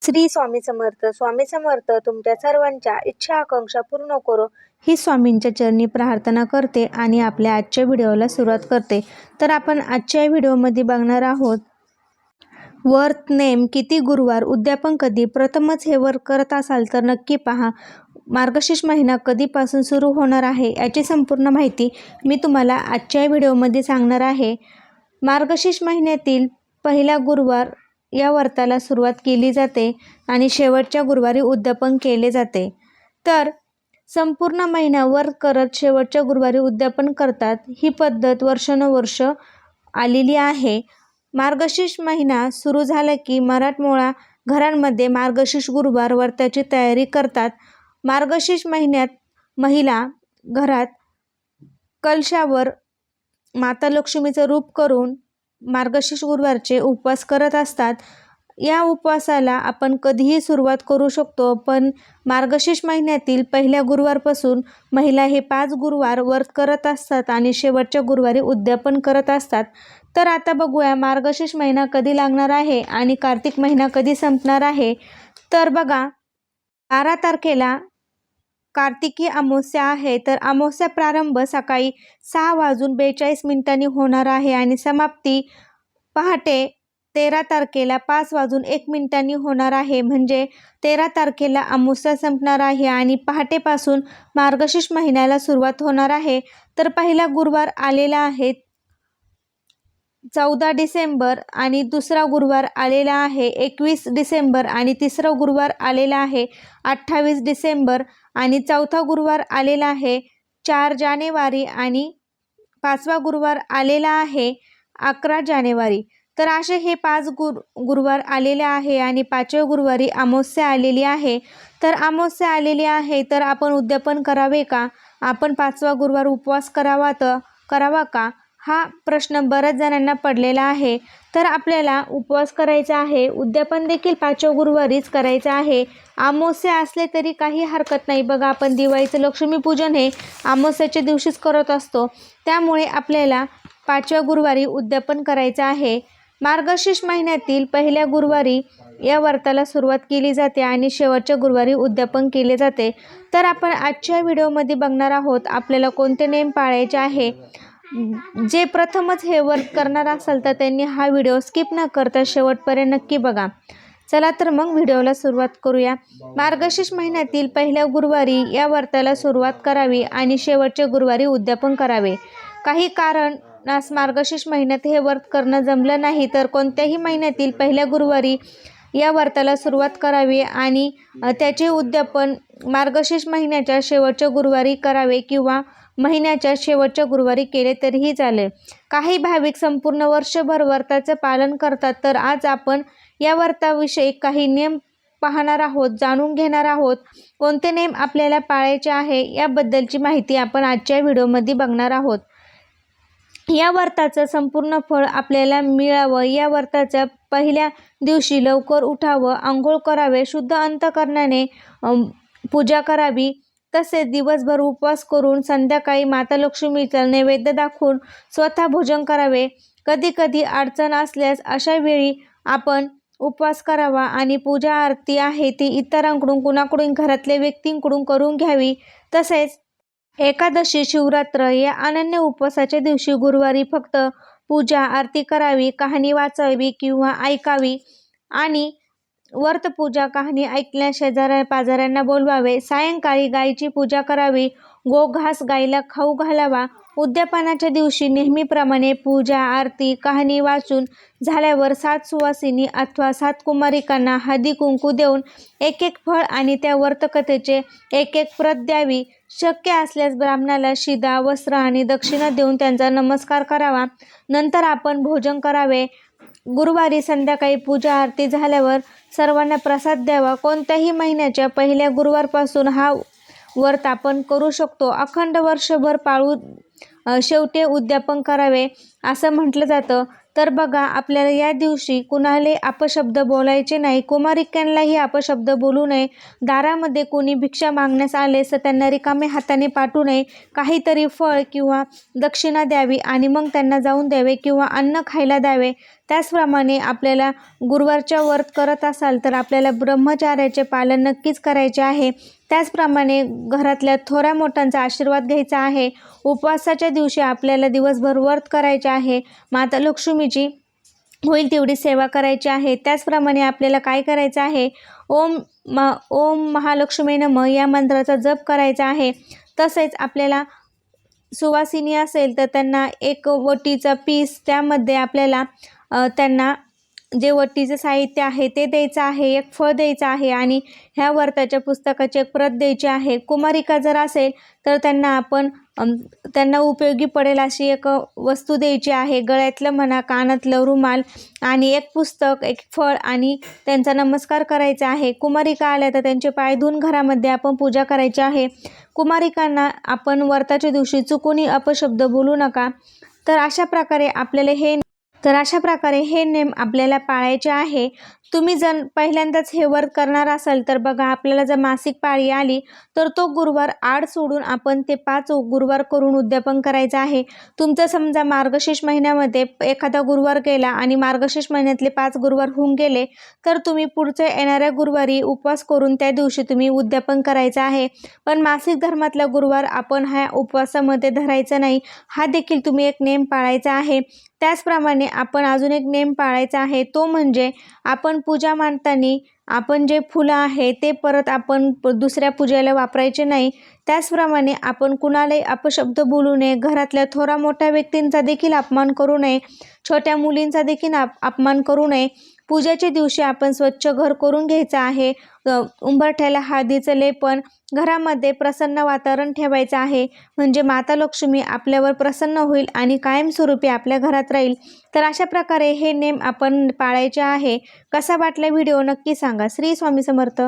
श्री स्वामी समर्थ. स्वामी समर्थ तुमच्या सर्वांच्या इच्छा आकांक्षा पूर्ण करो ही स्वामींच्या चरणी प्रार्थना करते आणि आपल्या आजच्या व्हिडिओला सुरुवात करते. तर आपण आजच्या व्हिडिओमध्ये बघणार आहोत व्रत नेम किती, गुरुवार, उद्यापन कधी. प्रथमच हे व्रत करत असाल तर नक्की पहा. मार्गशीर्ष महिना कधीपासून सुरू होणार आहे याची संपूर्ण माहिती मी तुम्हाला आजच्या व्हिडिओमध्ये सांगणार आहे. मार्गशीर्ष महिन्यातील पहिला गुरुवार या व्रताला सुरुवात केली जाते आणि शेवटच्या गुरुवारी उद्यापन केले जाते. तर संपूर्ण महिना व्रत करत शेवटच्या गुरुवारी उद्यापन करतात. ही पद्धत वर्षानुवर्ष आलेली आहे. मार्गशीर्ष महिना सुरू झाला की मराठमोळा घरांमध्ये मार्गशीर्ष गुरुवार व्रताची तयारी करतात. मार्गशीर्ष महिन्यात महिला घरात कलशावर माता लक्ष्मीचं रूप करून मार्गशीर्ष गुरुवारचे उपवास करत असतात. या उपवासाला आपण कधीही सुरुवात करू शकतो, पण मार्गशीर्ष महिन्यातील पहिल्या गुरुवारपासून महिला हे 5 गुरुवार व्रत करत असतात आणि शेवटच्या गुरुवारी उद्यापन करत असतात. तर आता बघूया मार्गशीर्ष महिना कधी लागणार आहे आणि कार्तिक महिना कधी संपणार आहे. तर बघा, 12 तारखेला कार्तिकी अमावस्या आहे. तर अमावस्या प्रारंभ सकाळी 6:42 होणार आहे आणि समाप्ती पहाटे 13 तारखेला 5:01 होणार आहे. म्हणजे 13 तारखेला अमावस्या संपणार आहे आणि पहाटेपासून मार्गशीर्ष महिन्याला सुरुवात होणार आहे. तर पहिला गुरुवार आलेला आहे 14 डिसेंबर आणि दुसरा गुरुवार आलेला आहे 21 डिसेंबर आणि तिसरा गुरुवार आलेला आहे 28 डिसेंबर आणि चौथा गुरुवार आलेला आहे 4 जानेवारी आणि 5वा गुरुवार आलेला आहे 11 जानेवारी. तर असे हे 5 गुरुवार आलेले आहे आणि 5व्या गुरुवारी अमावस्या आलेली आहे. तर अमावस्या आलेली आहे तर आपण उद्यापन करावे का? आपण 5वा गुरुवार उपवास करावा का? हा प्रश्न बऱ्याच जणांना पडलेला आहे. तर आपल्याला उपवास करायचा आहे. उद्यापन देखील 5व्या गुरुवारीच करायचं आहे. अमावस्या असले तरी काही हरकत नाही. बघा, आपण दिवाळीचं लक्ष्मीपूजन हे अमावस्याच्या दिवशीच करत असतो. त्यामुळे आपल्याला 5व्या गुरुवारी उद्यापन करायचं आहे. मार्गशीर्ष महिन्यातील पहिल्या गुरुवारी या व्रताला सुरुवात केली जाते आणि शेवटच्या गुरुवारी उद्यापन केले जाते. तर आपण आजच्या व्हिडिओमध्ये बघणार आहोत आपल्याला कोणते नेम पाळायचे आहे. जे प्रथमच हे व्रत करणार असाल तर त्यांनी हा व्हिडिओ स्किप न करता शेवटपर्यंत नक्की बघा. चला तर मग व्हिडिओला सुरुवात करूया. मार्गशीर्ष महिन्यातील पहिल्या गुरुवारी या व्रताला सुरुवात करावी आणि शेवटच्या गुरुवारी उद्यापन करावे. काही कारणास मार्गशीर्ष महिन्यात हे व्रत करणं जमलं नाही तर कोणत्याही महिन्यातील पहिल्या गुरुवारी या व्रताला सुरुवात करावी आणि त्याचे उद्यापन मार्गशीर्ष महिन्याच्या शेवटच्या गुरुवारी करावे किंवा महिन्याच्या शेवटच्या गुरुवारी केले तरीही चालेल. काही भाविक संपूर्ण वर्षभर व्रताचं पालन करतात. तर आज आपण या व्रताविषयी काही नियम पाहणार आहोत, जाणून घेणार आहोत. कोणते नेम आपल्याला पाळायचे आहे याबद्दलची माहिती आपण आजच्या व्हिडिओमध्ये बघणार आहोत. या व्रताचं संपूर्ण फळ आपल्याला मिळावं, या व्रताच्या पहिल्या दिवशी लवकर उठावं, आंघोळ करावे, शुद्ध अंतःकरणाने पूजा करावी, तसेच दिवसभर उपवास करून संध्याकाळी माता लक्ष्मीचा नैवेद्य दाखवून स्वतः भोजन करावे. कधी कधी अडचण असल्यास अशा वेळी आपण उपवास करावा आणि पूजा आरती आहे ती इतरांकडून कुणाकडून घरातल्या व्यक्तींकडून करून घ्यावी. तसेच एकादशी, शिवरात्र या अनन्य उपवासाच्या दिवशी गुरुवारी फक्त पूजा आरती करावी, कहाणी वाचावी किंवा ऐकावी आणि व्रतपूजा कहाणी ऐकल्या शेजाऱ्या पाजाऱ्यांना बोलवावे. सायंकाळी गायीची पूजा करावी, गोघास गायीला खाऊ घालावा. उद्यापनाच्या दिवशी नेहमीप्रमाणे पूजा आरती कहाणी वाचून झाल्यावर 7 सुवासिनी अथवा 7 कुमारिकांना हळदी कुंकू देऊन एक फळ आणि त्या व्रतकथेचे एक प्रत द्यावी. शक्य असल्यास ब्राह्मणाला शिदा, वस्त्र आणि दक्षिणा देऊन त्यांचा नमस्कार करावा. नंतर आपण भोजन करावे. गुरुवारी संध्याकाळी पूजा आरती झाल्यावर सर्वांना प्रसाद द्यावा. कोणत्याही महिन्याच्या पहिल्या गुरुवारपासून हा व्रत आपण करू शकतो. अखंड वर्षभर पाळून शेवटी उद्यापन करावे असं म्हटलं जातं. तर बघा आपल्याला या दिवशी कुणाला अपशब्द बोलायचे नाही, कुमारिकांनाही अपशब्द बोलू नये, दारामध्ये कोणी भिक्षा मागण्यास आले तर त्यांना रिकामे हाताने पाठवू नये, काहीतरी फळ किंवा दक्षिणा द्यावी आणि मग त्यांना जाऊन द्यावे किंवा अन्न खायला द्यावे. त्याचप्रमाणे आपल्याला गुरुवारच्या व्रत करत असाल तर आपल्याला ब्रह्मचर्याचे पालन नक्कीच करायचे आहे. त्याचप्रमाणे घरातल्या थोऱ्या मोठ्यांचा आशीर्वाद घ्यायचा आहे. उपवासाच्या दिवशी आपल्याला दिवसभर व्रत करायचे आहे. माता लक्ष्मीची होईल तेवढी सेवा करायची आहे. त्याचप्रमाणे आपल्याला काय करायचं आहे, ओम महालक्ष्मी नमः या मंत्राचा जप करायचा आहे. तसेच आपल्याला सुवासिनी असेल तर त्यांना एक वटीचा पीस, त्यामध्ये आपल्याला त्यांना जे वटीचं साहित्य आहे ते द्यायचं आहे, एक फळ द्यायचं आहे आणि ह्या व्रताच्या पुस्तकाची एक प्रत द्यायची आहे. कुमारिका जर असेल तर त्यांना उपयोगी पडेल अशी एक वस्तू द्यायची आहे, गळ्यातलं म्हणा, कानातलं, रुमाल आणि एक पुस्तक, एक फळ आणि त्यांचा नमस्कार करायचा आहे. कुमारिका आल्या तर त्यांचे पाय धुवून घरामध्ये आपण पूजा करायची आहे. कुमारिकांना आपण व्रताच्या दिवशी चुकूनही अपशब्द बोलू नका. तर अशा प्रकारे हे नेम आपल्याला पाळायचे आहे. तुम्ही जर पहिल्यांदाच हे व्रत करणार असाल तर बघा आपल्याला जर मासिक पाळी आली तर तो गुरुवार आड सोडून आपण ते 5 गुरुवार करून उद्यापन करायचं आहे. तुमचं समजा मार्गशीर्ष महिन्यामध्ये एखादा गुरुवार गेला आणि मार्गशीर्ष महिन्यातले 5 गुरुवार होऊन गेले तर तुम्ही पुढच्या येणाऱ्या गुरुवारी उपवास करून त्या दिवशी तुम्ही उद्यापन करायचं आहे. पण मासिक धर्मातला गुरुवार आपण ह्या उपवासामध्ये धरायचा नाही, हा देखील तुम्ही एक नेम पाळायचा आहे. त्याचप्रमाणे आपण अजून एक नेम पाळायचा आहे, तो म्हणजे आपण पूजा मांडताना आपण जे फुलं आहे ते परत आपण दुसऱ्या पूजेला वापरायचे नाही. त्याचप्रमाणे आपण कुणालाही अपशब्द बोलू नये, घरातल्या थोरा मोठ्या व्यक्तींचा देखील अपमान करू नये, छोट्या मुलींचा देखील अपमान करू नये. पूजेच्या दिवशी आपण स्वच्छ घर करून घ्यायचं आहे. उंबरठ्याला हळदीचं लेपन, घरामध्ये प्रसन्न वातावरण ठेवायचं आहे, म्हणजे माता लक्ष्मी आपल्यावर प्रसन्न होईल आणि कायमस्वरूपी आपल्या घरात राहील. तर अशा प्रकारे हे नेम आपण पाळायचे आहे. कसा वाटला व्हिडिओ नक्की सांगा. श्री स्वामी समर्थ.